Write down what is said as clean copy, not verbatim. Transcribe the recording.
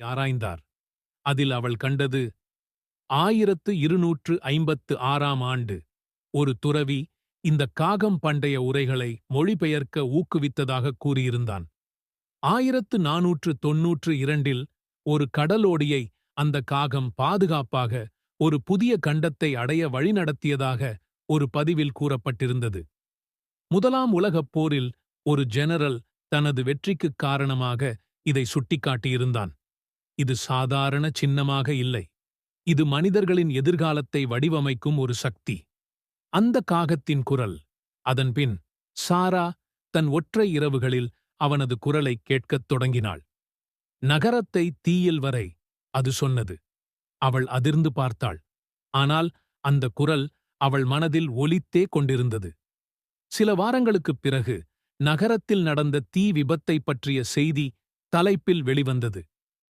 ஆராய்ந்தார். அதில் அவள் கண்டது 1256ஆம் ஆண்டு ஒரு துறவி இந்த காகம் பண்டைய உரைகளை மொழிபெயர்க்க ஊக்குவித்ததாக கூறியிருந்தான். 1492இல் ஒரு கடலோடியை அந்த காகம் பாதுகாப்பாக ஒரு புதிய கண்டத்தை அடைய வழிநடத்தியதாக ஒரு பதிவில் கூறப்பட்டிருந்தது. முதலாம் உலகப் போரில் ஒரு ஜெனரல் தனது வெற்றிக்குக் காரணமாக இதை சுட்டிக்காட்டியிருந்தான். இது சாதாரண சின்னமாக இல்லை. இது மனிதர்களின் எதிர்காலத்தை வடிவமைக்கும் ஒரு சக்தி. அந்த காகத்தின் குரல். அதன்பின் சாரா தன் ஒற்றை இரவுகளில் அவனது குரலைக் கேட்கத் தொடங்கினாள். நகரத்தை தீயில் வரை, அது சொன்னது. அவள் அதிர்ந்து பார்த்தாள். ஆனால் அந்த குரல் அவள் மனதில் ஒலித்தே கொண்டிருந்தது. சில வாரங்களுக்குப் பிறகு நகரத்தில் நடந்த தீ விபத்தைப் பற்றிய செய்தி தலைப்பில் வெளிவந்தது.